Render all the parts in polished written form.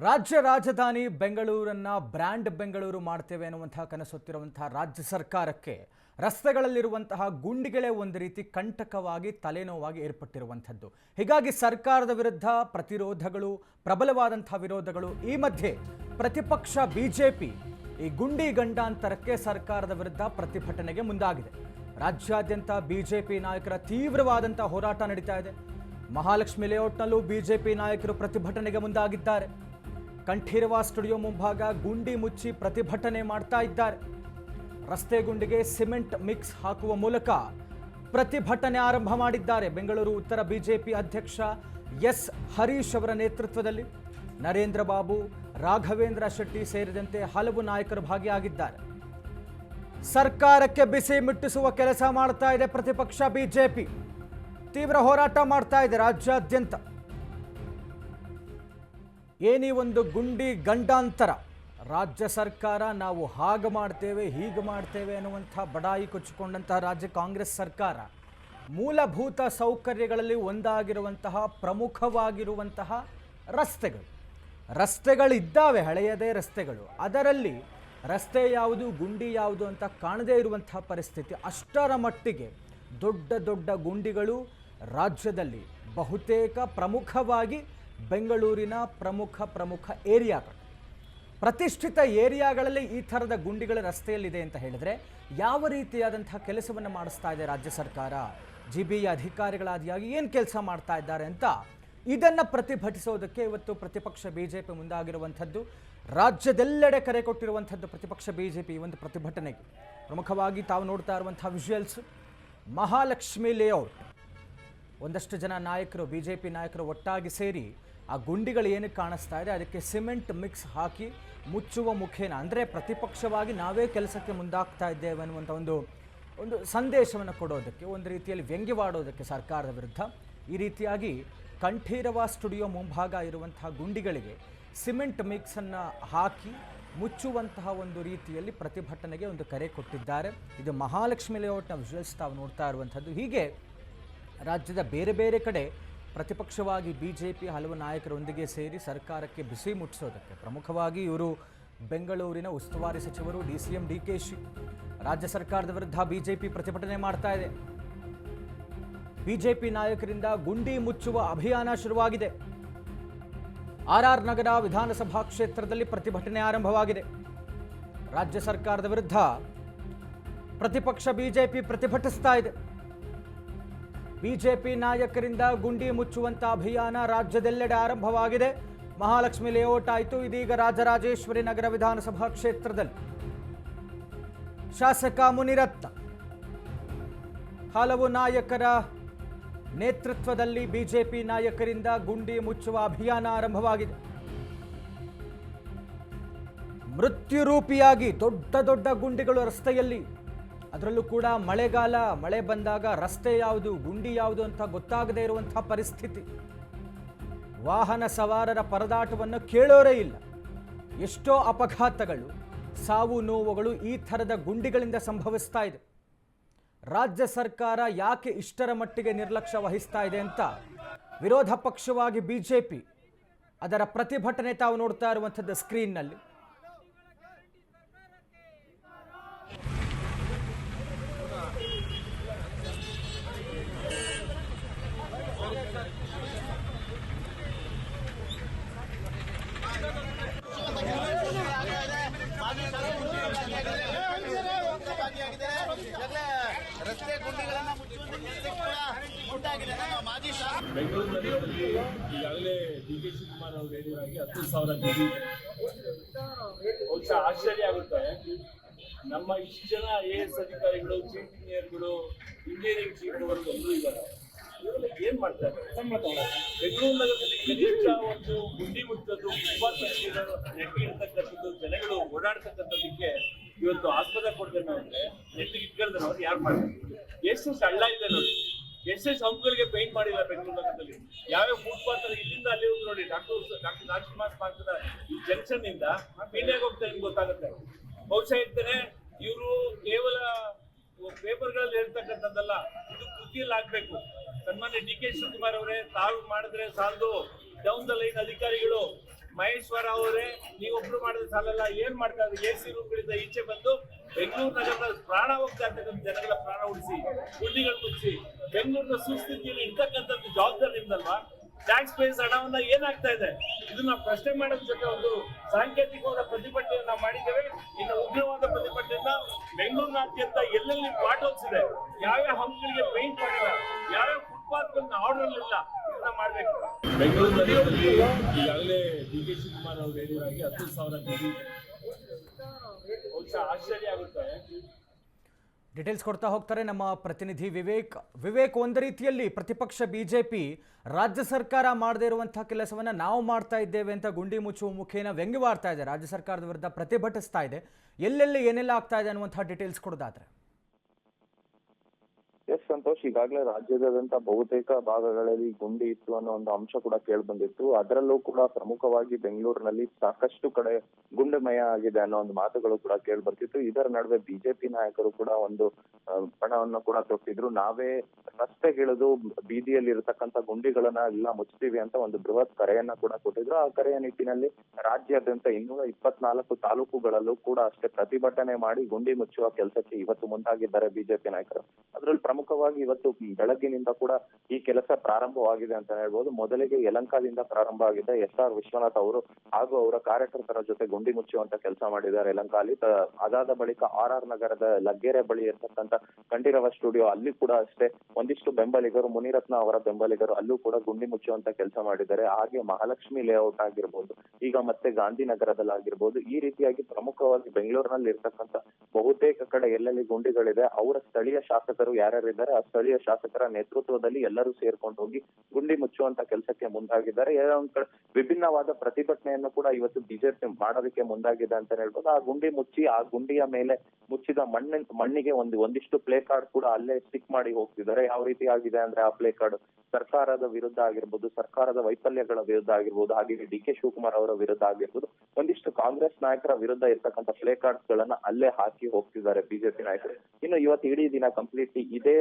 ರಾಜ್ಯ ರಾಜಧಾನಿ ಬೆಂಗಳೂರನ್ನ ಬ್ರ್ಯಾಂಡ್ ಬೆಂಗಳೂರು ಮಾಡ್ತೇವೆ ಅನ್ನುವಂತಹ ಕನಸುತ್ತಿರುವಂತಹ ರಾಜ್ಯ ಸರ್ಕಾರಕ್ಕೆ ರಸ್ತೆಗಳಲ್ಲಿರುವಂತಹ ಗುಂಡಿಗಳೇ ಒಂದು ರೀತಿ ಕಂಟಕವಾಗಿ ತಲೆನೋವಾಗಿ ಏರ್ಪಟ್ಟಿರುವಂಥದ್ದು. ಹೀಗಾಗಿ ಸರ್ಕಾರದ ವಿರುದ್ಧ ಪ್ರತಿರೋಧಗಳು, ಪ್ರಬಲವಾದಂತಹ ವಿರೋಧಗಳು. ಈ ಮಧ್ಯೆ ಪ್ರತಿಪಕ್ಷ ಬಿಜೆಪಿ ಈ ಗುಂಡಿ ಗಂಡಾಂತರಕ್ಕೆ ಸರ್ಕಾರದ ವಿರುದ್ಧ ಪ್ರತಿಭಟನೆಗೆ ಮುಂದಾಗಿದೆ. ರಾಜ್ಯಾದ್ಯಂತ ಬಿಜೆಪಿ ನಾಯಕರ ತೀವ್ರವಾದಂತಹ ಹೋರಾಟ ನಡೀತಾ ಇದೆ. ಮಹಾಲಕ್ಷ್ಮಿ ಲೇಔಟ್ನಲ್ಲೂ ಬಿಜೆಪಿ ನಾಯಕರು ಪ್ರತಿಭಟನೆಗೆ ಮುಂದಾಗಿದ್ದಾರೆ. ಕಂಠೀರವ ಸ್ಟುಡಿಯೋ ಮುಂಭಾಗ ಗುಂಡಿ ಮುಚ್ಚಿ ಪ್ರತಿಭಟನೆ ಮಾಡ್ತಾ ಇದ್ದಾರೆ. ರಸ್ತೆ ಗುಂಡಿಗೆ ಸಿಮೆಂಟ್ ಮಿಕ್ಸ್ ಹಾಕುವ ಮೂಲಕ ಪ್ರತಿಭಟನೆ ಆರಂಭ ಮಾಡಿದ್ದಾರೆ. ಬೆಂಗಳೂರು ಉತ್ತರ ಬಿಜೆಪಿ ಅಧ್ಯಕ್ಷ ಎಸ್ ಹರೀಶ್ ಅವರ ನೇತೃತ್ವದಲ್ಲಿ ನರೇಂದ್ರ ಬಾಬು, ರಾಘವೇಂದ್ರ ಶೆಟ್ಟಿ ಸೇರಿದಂತೆ ಹಲವು ನಾಯಕರು ಭಾಗಿಯಾಗಿದ್ದಾರೆ. ಸರ್ಕಾರಕ್ಕೆ ಬಿಸಿ ಮುಟ್ಟಿಸುವ ಕೆಲಸ ಮಾಡ್ತಾ ಇದೆ ಪ್ರತಿಪಕ್ಷ ಬಿಜೆಪಿ. ತೀವ್ರ ಹೋರಾಟ ಮಾಡ್ತಾ ಇದೆ ರಾಜ್ಯಾದ್ಯಂತ. ಏನಿ ಒಂದು ಗುಂಡಿ ಗಂಡಾಂತರ, ರಾಜ್ಯ ಸರ್ಕಾರ ನಾವು ಹಾಗೆ ಮಾಡ್ತೇವೆ ಹೀಗೆ ಮಾಡ್ತೇವೆ ಅನ್ನುವಂಥ ಬಡಾಯಿ ಕೊಚ್ಚಿಕೊಂಡಂತಹ ರಾಜ್ಯ ಕಾಂಗ್ರೆಸ್ ಸರ್ಕಾರ ಮೂಲಭೂತ ಸೌಕರ್ಯಗಳಲ್ಲಿ ಒಂದಾಗಿರುವಂತಹ ಪ್ರಮುಖವಾಗಿರುವಂತಹ ರಸ್ತೆಗಳಿದ್ದಾವೆ, ಹಳೆಯದೇ ರಸ್ತೆಗಳು. ಅದರಲ್ಲಿ ರಸ್ತೆ ಯಾವುದು ಗುಂಡಿ ಯಾವುದು ಅಂತ ಕಾಣದೇ ಇರುವಂತಹ ಪರಿಸ್ಥಿತಿ. ಅಷ್ಟರ ಮಟ್ಟಿಗೆ ದೊಡ್ಡ ದೊಡ್ಡ ಗುಂಡಿಗಳು ರಾಜ್ಯದಲ್ಲಿ ಬಹುತೇಕ ಪ್ರಮುಖವಾಗಿ ಬೆಂಗಳೂರಿನ ಪ್ರಮುಖ ಏರಿಯಾಗಳು, ಪ್ರತಿಷ್ಠಿತ ಏರಿಯಾಗಳಲ್ಲಿ ಈ ಥರದ ಗುಂಡಿಗಳ ರಸ್ತೆಯಲ್ಲಿದೆ ಅಂತ ಹೇಳಿದ್ರೆ ಯಾವ ರೀತಿಯಾದಂತಹ ಕೆಲಸವನ್ನು ಮಾಡಿಸ್ತಾ ಇದೆ ರಾಜ್ಯ ಸರ್ಕಾರ, ಜಿಬಿಯ ಅಧಿಕಾರಿಗಳಾದಿಯಾಗಿ ಏನು ಕೆಲಸ ಮಾಡ್ತಾ ಇದ್ದಾರೆ ಅಂತ ಇದನ್ನು ಪ್ರತಿಭಟಿಸೋದಕ್ಕೆ ಇವತ್ತು ಪ್ರತಿಪಕ್ಷ ಬಿಜೆಪಿ ಮುಂದಾಗಿರುವಂಥದ್ದು. ರಾಜ್ಯದೆಲ್ಲೆಡೆ ಕರೆ ಕೊಟ್ಟಿರುವಂಥದ್ದು ಪ್ರತಿಪಕ್ಷ ಬಿಜೆಪಿ ಒಂದು ಪ್ರತಿಭಟನೆಗೆ. ಪ್ರಮುಖವಾಗಿ ತಾವು ನೋಡ್ತಾ ಇರುವಂತಹ ವಿಜುವಲ್ಸ್ ಮಹಾಲಕ್ಷ್ಮಿ ಲೇಔಟ್. ಒಂದಷ್ಟು ಜನ ನಾಯಕರು, ಬಿಜೆಪಿ ನಾಯಕರು ಒಟ್ಟಾಗಿ ಸೇರಿ ಆ ಗುಂಡಿಗಳು ಏನಕ್ಕೆ ಕಾಣಿಸ್ತಾ ಇದೆ ಅದಕ್ಕೆ ಸಿಮೆಂಟ್ ಮಿಕ್ಸ್ ಹಾಕಿ ಮುಚ್ಚುವ ಮುಖೇನ, ಅಂದರೆ ಪ್ರತಿಪಕ್ಷವಾಗಿ ನಾವೇ ಕೆಲಸಕ್ಕೆ ಮುಂದಾಗ್ತಾ ಇದ್ದೇವೆ ಅನ್ನುವಂಥ ಒಂದು ಸಂದೇಶವನ್ನು ಕೊಡೋದಕ್ಕೆ, ಒಂದು ರೀತಿಯಲ್ಲಿ ವ್ಯಂಗ್ಯವಾಡೋದಕ್ಕೆ ಸರ್ಕಾರದ ವಿರುದ್ಧ ಈ ರೀತಿಯಾಗಿ ಕಂಠೀರವ ಸ್ಟುಡಿಯೋ ಮುಂಭಾಗ ಇರುವಂತಹ ಗುಂಡಿಗಳಿಗೆ ಸಿಮೆಂಟ್ ಮಿಕ್ಸನ್ನು ಹಾಕಿ ಮುಚ್ಚುವಂತಹ ಒಂದು ರೀತಿಯಲ್ಲಿ ಪ್ರತಿಭಟನೆಗೆ ಒಂದು ಕರೆ ಕೊಟ್ಟಿದ್ದಾರೆ. ಇದು ಮಹಾಲಕ್ಷ್ಮಿ ಲೇಔಟ್ನ ವಿಜುವಲ್ಸ್ ತಾವು ನೋಡ್ತಾ ಇರುವಂಥದ್ದು. ಹೀಗೆ ರಾಜ್ಯದ ಬೇರೆ ಬೇರೆ ಕಡೆ ಪ್ರತಿಪಕ್ಷವಾಗಿ ಬಿಜೆಪಿ ಹಲವು ನಾಯಕರೊಂದಿಗೆ ಸೇರಿ ಸರ್ಕಾರಕ್ಕೆ ಬಿಸಿ ಮುಟ್ಟಿಸೋದಕ್ಕೆ, ಪ್ರಮುಖವಾಗಿ ಇವರು ಬೆಂಗಳೂರಿನ ಉಸ್ತುವಾರಿ ಸಚಿವರು DCM DKಶಿ, ರಾಜ್ಯ ಸರ್ಕಾರದ ವಿರುದ್ಧ ಬಿಜೆಪಿ ಪ್ರತಿಭಟನೆ ಮಾಡ್ತಾ ಇದೆ. ಬಿಜೆಪಿ ನಾಯಕರಿಂದ ಗುಂಡಿ ಮುಚ್ಚುವ ಅಭಿಯಾನ ಶುರುವಾಗಿದೆ. RR ನಗರ ವಿಧಾನಸಭಾ ಕ್ಷೇತ್ರದಲ್ಲಿ ಪ್ರತಿಭಟನೆ ಆರಂಭವಾಗಿದೆ. ರಾಜ್ಯ ಸರ್ಕಾರದ ವಿರುದ್ಧ ಪ್ರತಿಪಕ್ಷ ಬಿಜೆಪಿ ಪ್ರತಿಭಟಿಸ್ತಾ ಇದೆ. ಬಿಜೆಪಿ ನಾಯಕರಿಂದ ಗುಂಡಿ ಮುಚ್ಚುವಂತ ಅಭಿಯಾನ ರಾಜ್ಯದೆಲ್ಲೆಡೆ ಆರಂಭವಾಗಿದೆ. ಮಹಾಲಕ್ಷ್ಮಿ ಲೇಔಟ್ ಆಯಿತು, ಇದೀಗ ರಾಜರಾಜೇಶ್ವರಿ ನಗರ ವಿಧಾನಸಭಾ ಕ್ಷೇತ್ರದಲ್ಲಿ ಶಾಸಕ ಮುನಿರತ್ನ ಹಲವು ನಾಯಕರ ನೇತೃತ್ವದಲ್ಲಿ ಬಿಜೆಪಿ ನಾಯಕರಿಂದ ಗುಂಡಿ ಮುಚ್ಚುವ ಅಭಿಯಾನ ಆರಂಭವಾಗಿದೆ. ಮೃತ್ಯುರೂಪಿಯಾಗಿ ದೊಡ್ಡ ದೊಡ್ಡ ಗುಂಡಿಗಳು ರಸ್ತೆಯಲ್ಲಿ, ಅದರಲ್ಲೂ ಕೂಡ ಮಳೆಗಾಲ, ಮಳೆ ಬಂದಾಗ ರಸ್ತೆ ಯಾವುದು ಗುಂಡಿ ಯಾವುದು ಅಂತ ಗೊತ್ತಾಗದೇ ಇರುವಂತಹ ಪರಿಸ್ಥಿತಿ. ವಾಹನ ಸವಾರರ ಪರದಾಟವನ್ನು ಕೇಳೋರೇ ಇಲ್ಲ. ಎಷ್ಟೋ ಅಪಘಾತಗಳು, ಸಾವು ನೋವುಗಳು ಈ ಥರದ ಗುಂಡಿಗಳಿಂದ ಸಂಭವಿಸ್ತಾ ಇದೆ. ರಾಜ್ಯ ಸರ್ಕಾರ ಯಾಕೆ ಇಷ್ಟರ ಮಟ್ಟಿಗೆ ನಿರ್ಲಕ್ಷ್ಯ ವಹಿಸ್ತಾ ಇದೆ ಅಂತ ವಿರೋಧ ಪಕ್ಷವಾಗಿ ಬಿಜೆಪಿ ಅದರ ಪ್ರತಿಭಟನೆ ತಾವು ನೋಡ್ತಾ ಇರುವಂಥದ್ದು ಸ್ಕ್ರೀನ್ನಲ್ಲಿ. ಬೆಂಗಳೂರು ನಗರದಲ್ಲಿ ಈಗಾಗಲೇ DK ಶಿವಕುಮಾರ್ ಅವರು ಹೇಳಿದ ಹಾಗೆ 10,000 ಗುಂಡಿ. ಬಹುಶಃ ಆಶ್ಚರ್ಯ ಆಗುತ್ತೆ, ನಮ್ಮ ಇಷ್ಟು ಜನ IAS ಅಧಿಕಾರಿಗಳು, ಚೀಫ್ ಇಂಜಿನಿಯರ್ಗಳು, ಇಂಜಿನಿಯರಿಂಗ್ ಸೀಟ್ವರೆಗೂ ಎಲ್ಲರೂ ಇದ್ದಾರೆ. ಇವರೆಲ್ಲ ಏನ್ ಮಾಡ್ತಾರೆ? ಬೆಂಗಳೂರು ನಗರದಲ್ಲಿ ಕನಿಷ್ಠ ಒಂದು ಗುಂಡಿ ಮುಟ್ಟದ್ದು, ನೆಟ್ಟಿರ್ತಕ್ಕಂಥದ್ದು, ಜನಗಳು ಓಡಾಡ್ತಕ್ಕಂಥದ್ದಕ್ಕೆ ಇವತ್ತು ಆಸ್ಪತ್ರೆ ಕೊಡ್ತೇನೆ ಅಂದ್ರೆ ನೆಟ್ಟಿಗೆ ಇಟ್ಕೊಳ್ತಾರೆ. ಅವ್ರು ಯಾರು ಮಾಡ್ತಾರೆ? ಎಷ್ಟು ಹಳ್ಳ ಇದೆ ನೋಡಿ, ಎಷ್ಟೆಷ್ಟು ಹಂಪುಗಳಿಗೆ ಪೇಂಟ್ ಮಾಡಿಲ್ಲ ಬೆಂಗಳೂರು ನಗರದಲ್ಲಿ. ಯಾವ್ಯಾವ ಫುಟ್ಪಾತ್ ಇಲ್ಲಿಂದ ಅಲ್ಲಿ ಹೋಗಿ ನೋಡಿ, ಡಾಕ್ಟರ್ ರಾಜ್ಕುಮಾರ್ ಪಾರ್ಕ್ನ ಈ ಜಂಕ್ಷನ್ ಇಂದ ಇಂಡಿಯಾಗೆ ಹೋಗ್ತಾರೆ, ನಿಮ್ಗೆ ಗೊತ್ತಾಗುತ್ತೆ. ಬಹುಶಃ ಇರ್ತಾರೆ ಇವರು ಕೇವಲ ಪೇಪರ್ಗಳಲ್ಲಿ ಹೇಳ್ತಕ್ಕಂಥದ್ದಲ್ಲ, ಇದು ಕೃತಿಯಲ್ಲಿ ಆಗ್ಬೇಕು. ಸನ್ಮಾನ್ಯ DK ಶಿವಕುಮಾರ್ ಅವರೇ, ತಾವು ಮಾಡಿದ್ರೆ ಸಾಲದು, ಡೌನ್ ದ ಲೈನ್ ಅಧಿಕಾರಿಗಳು ಮಹೇಶ್ವರ ಅವರೇ ನೀವೊಬ್ರು ಮಾಡಿದ್ರೆ ಸಾಲಲ್ಲ, ಏನ್ ಮಾಡ್ತಾ ಇದ್ರು? ಎಸಿ ರೂಮ್ಗಳಿಂದ ಈಚೆ ಬಂದು ಬೆಂಗಳೂರು ನಗರದ ಪ್ರಾಣ ಹೋಗ್ತಾ ಇರ್ತಕ್ಕಂಥ ಜನಗಳ ಪ್ರಾಣ ಉಳಿಸಿ, ಗುಂಡಿಗಳು ಮುಚ್ಚಿ ಬೆಂಗಳೂರಿನ ಸುಸ್ಥಿತಿಯಲ್ಲಿ ಇರ್ತಕ್ಕಂಥದ್ದು ಜವಾಬ್ದಾರಿ ನಿಮ್ದಲ್ವಾ? ಟ್ಯಾಕ್ಸ್ ಪೇಸ್ ಹಣವನ್ನ ಏನಾಗ್ತಾ ಇದೆ ಇದನ್ನ ಪ್ರಶ್ನೆ ಮಾಡೋದ್ರ ಜೊತೆ ಒಂದು ಸಾಂಕೇತಿಕವಾದ ಪ್ರತಿಭಟನೆಯನ್ನ ನಾವು ಮಾಡಿದ್ದೇವೆ. ಇನ್ನು ಉಗ್ರವಾದ ಪ್ರತಿಭಟನೆಯನ್ನ ಬೆಂಗಳೂರಿನಾದ್ಯಂತ ಎಲ್ಲೆಲ್ಲಿ ಪಾಟೋಲ್ಸಿದೆ, ಯಾವ್ಯಾವ ಹಂಪಗಳಿಗೆ ಪೇಂಟ್ ಮಾಡಿಲ್ಲ, ಯಾವ್ಯಾವ ಫುಟ್ಪಾತ್ ಆರ್ಡರ್ ಇಲ್ಲ, ಇದನ್ನ ಮಾಡ್ಬೇಕು. ಬೆಂಗಳೂರು ನಗರದಲ್ಲಿ ಈಗಾಗಲೇ ಡಿ.ಕೆ. ಶಿವಕುಮಾರ್ ಅವರು ಹೇಳಿರೋ ಹಾಗೆ 10,000 ಕೋಟಿ ಬಹುಶಃ ಆಶ್ಚರ್ಯ ಆಗುತ್ತೆ. ಡೀಟೇಲ್ಸ್ ಕೊಡ್ತಾ ಹೋಗ್ತಾರೆ ನಮ್ಮ ಪ್ರತಿನಿಧಿ ವಿವೇಕ್. ವಿವೇಕ್, ಒಂದು ರೀತಿಯಲ್ಲಿ ಪ್ರತಿಪಕ್ಷ ಬಿಜೆಪಿ ರಾಜ್ಯ ಸರ್ಕಾರ ಮಾಡದೇ ಇರುವಂತಹ ಕೆಲಸವನ್ನ ನಾವು ಮಾಡ್ತಾ ಇದ್ದೇವೆ ಅಂತ ಗುಂಡಿ ಮುಚ್ಚುವ ಮುಖೇನ ವ್ಯಂಗ್ಯವಾಡ್ತಾ ಇದೆ, ರಾಜ್ಯ ಸರ್ಕಾರದ ವಿರುದ್ಧ ಪ್ರತಿಭಟಿಸ್ತಾ ಇದೆ. ಎಲ್ಲೆಲ್ಲಿ ಏನೆಲ್ಲ ಆಗ್ತಾ ಇದೆ ಅನ್ನುವಂತಹ ಡೀಟೇಲ್ಸ್ ಕೊಡೋದಾದ್ರೆ. ಎಸ್ ಸಂತೋಷ್, ಈಗಾಗಲೇ ರಾಜ್ಯದಾದ್ಯಂತ ಬಹುತೇಕ ಭಾಗಗಳಲ್ಲಿ ಗುಂಡಿ ಇತ್ತು ಅನ್ನೋ ಒಂದು ಅಂಶ ಕೂಡ ಕೇಳಿ ಬಂದಿತ್ತು. ಅದರಲ್ಲೂ ಕೂಡ ಪ್ರಮುಖವಾಗಿ ಬೆಂಗಳೂರಿನಲ್ಲಿ ಸಾಕಷ್ಟು ಕಡೆ ಗುಂಡುಮಯ ಆಗಿದೆ ಅನ್ನೋ ಒಂದು ಮಾತುಗಳು ಕೂಡ ಕೇಳಿ ಬರ್ತಿತ್ತು. ಇದರ ನಡುವೆ ಬಿಜೆಪಿ ನಾಯಕರು ಕೂಡ ಒಂದು ಪಣವನ್ನು ಕೂಡ ತೊಟ್ಟಿದ್ರು. ನಾವೇ ರಸ್ತೆಗಿಳಿದು ಬೀದಿಯಲ್ಲಿ ಇರತಕ್ಕಂತ ಗುಂಡಿಗಳನ್ನ ಎಲ್ಲ ಮುಚ್ತೀವಿ ಅಂತ ಒಂದು ಬೃಹತ್ ಕರೆಯನ್ನ ಕೂಡ ಕೊಟ್ಟಿದ್ರು. ಆ ಕರೆಯ ನಿಟ್ಟಿನಲ್ಲಿ ರಾಜ್ಯಾದ್ಯಂತ 224 ತಾಲೂಕುಗಳಲ್ಲೂ ಕೂಡ ಅಷ್ಟೇ ಪ್ರತಿಭಟನೆ ಮಾಡಿ ಗುಂಡಿ ಮುಚ್ಚುವ ಕೆಲಸಕ್ಕೆ ಇವತ್ತು ಮುಂದಾಗಿದ್ದಾರೆ ಬಿಜೆಪಿ ನಾಯಕರು. ಅದರಲ್ಲಿ ಪ್ರಮುಖವಾಗಿ ಇವತ್ತು ಬೆಳಗ್ಗಿನಿಂದ ಕೂಡ ಈ ಕೆಲಸ ಪ್ರಾರಂಭವಾಗಿದೆ ಅಂತ ಹೇಳ್ಬೋದು. ಮೊದಲಿಗೆ ಯಲಹಂಕದಿಂದ ಪ್ರಾರಂಭ ಆಗಿದೆ. ಎಸ್.ಆರ್. ವಿಶ್ವನಾಥ್ ಅವರು ಹಾಗೂ ಅವರ ಕಾರ್ಯಕರ್ತರ ಜೊತೆ ಗುಂಡಿ ಮುಚ್ಚುವಂತ ಕೆಲಸ ಮಾಡಿದ್ದಾರೆ ಯಲಹಂಕಲ್ಲಿ. ಅದಾದ ಬಳಿಕ ಆರ್ ನಗರದ ಲಗ್ಗೆರೆ ಬಳಿ ಇರ್ತಕ್ಕಂಥ ಕಂಠೀರವ ಸ್ಟುಡಿಯೋ ಅಲ್ಲಿ ಕೂಡ ಅಷ್ಟೇ ಒಂದಿಷ್ಟು ಬೆಂಬಲಿಗರು, ಮುನಿರತ್ನ ಅವರ ಬೆಂಬಲಿಗರು ಅಲ್ಲೂ ಕೂಡ ಗುಂಡಿ ಮುಚ್ಚುವಂತ ಕೆಲಸ ಮಾಡಿದ್ದಾರೆ. ಹಾಗೆ ಮಹಾಲಕ್ಷ್ಮಿ ಲೇಔಟ್ ಆಗಿರ್ಬೋದು, ಈಗ ಮತ್ತೆ ಗಾಂಧಿನಗರದಲ್ಲಾಗಿರ್ಬೋದು, ಈ ರೀತಿಯಾಗಿ ಪ್ರಮುಖವಾಗಿ ಬೆಂಗಳೂರಿನಲ್ಲಿ ಇರ್ತಕ್ಕಂಥ ಬಹುತೇಕ ಕಡೆ ಎಲ್ಲೆಲ್ಲಿ ಗುಂಡಿಗಳಿದೆ ಅವರ ಸ್ಥಳೀಯ ಶಾಸಕರು ಯಾರ್ಯಾರಿದ್ದಾರೆ ಆ ಸ್ಥಳೀಯ ಶಾಸಕರ ನೇತೃತ್ವದಲ್ಲಿ ಎಲ್ಲರೂ ಸೇರ್ಕೊಂಡು ಹೋಗಿ ಗುಂಡಿ ಮುಚ್ಚುವಂತ ಕೆಲಸಕ್ಕೆ ಮುಂದಾಗಿದ್ದಾರೆ. ಒಂದ್ ಕಡೆ ವಿಭಿನ್ನವಾದ ಪ್ರತಿಭಟನೆಯನ್ನು ಕೂಡ ಇವತ್ತು ಬಿಜೆಪಿ ಮಾಡೋದಕ್ಕೆ ಮುಂದಾಗಿದೆ ಅಂತ ಹೇಳ್ಬೋದು. ಆ ಗುಂಡಿ ಮುಚ್ಚಿ ಆ ಗುಂಡಿಯ ಮೇಲೆ ಮುಚ್ಚಿದ ಮಣ್ಣಿಗೆ ಒಂದಿಷ್ಟು ಪ್ಲೇ ಕಾರ್ಡ್ ಕೂಡ ಅಲ್ಲೇ ಸ್ಟಿಕ್ ಮಾಡಿ ಹೋಗ್ತಿದ್ದಾರೆ. ಯಾವ ರೀತಿ ಆಗಿದೆ ಅಂದ್ರೆ ಆ ಪ್ಲೇ ಕಾರ್ಡ್ ಸರ್ಕಾರದ ವಿರುದ್ಧ ಆಗಿರ್ಬೋದು, ಸರ್ಕಾರದ ವೈಫಲ್ಯಗಳ ವಿರುದ್ಧ ಆಗಿರ್ಬೋದು, ಹಾಗೆ ಡಿ.ಕೆ. ಶಿವಕುಮಾರ್ ಅವರ ವಿರುದ್ಧ ಆಗಿರ್ಬೋದು, ಒಂದಿಷ್ಟು ಕಾಂಗ್ರೆಸ್ ನಾಯಕರ ವಿರುದ್ಧ ಇರ್ತಕ್ಕಂಥ ಪ್ಲೇ ಕಾರ್ಡ್ಸ್ ಗಳನ್ನ ಅಲ್ಲೇ ಹಾಕಿ ಹೋಗ್ತಿದ್ದಾರೆ ಬಿಜೆಪಿ ನಾಯಕರು. ಇನ್ನು ಇವತ್ತು ಇಡೀ ದಿನ ಕಂಪ್ಲೀಟ್ಲಿ ಇದೇ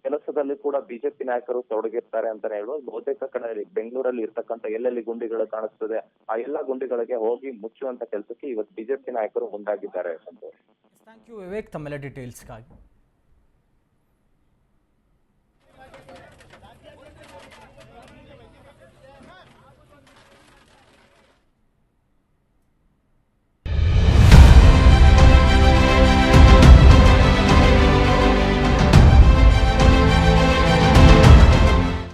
ಕೆಲಸದಲ್ಲಿ ಕೂಡ ಬಿಜೆಪಿ ನಾಯಕರು ತೊಡಗಿರ್ತಾರೆ ಅಂತಾನೆ ಹೇಳ್ಬೋದು. ಬಹುತೇಕ ಕಡೆ ಬೆಂಗಳೂರಲ್ಲಿ ಇರ್ತಕ್ಕಂಥ ಎಲ್ಲೆಲ್ಲಿ ಗುಂಡಿಗಳು ಕಾಣಿಸ್ತದೆ ಆ ಎಲ್ಲಾ ಗುಂಡಿಗಳಿಗೆ ಹೋಗಿ ಮುಚ್ಚುವಂತ ಕೆಲಸಕ್ಕೆ ಇವತ್ತು ಬಿಜೆಪಿ ನಾಯಕರು ಮುಂದಾಗಿದ್ದಾರೆ. ಥ್ಯಾಂಕ್ ಯು ವಿವೇಕ್ ತಮ್ಮೆಲ್ಲ ಡೀಟೇಲ್ಸ್ಗಾಗಿ.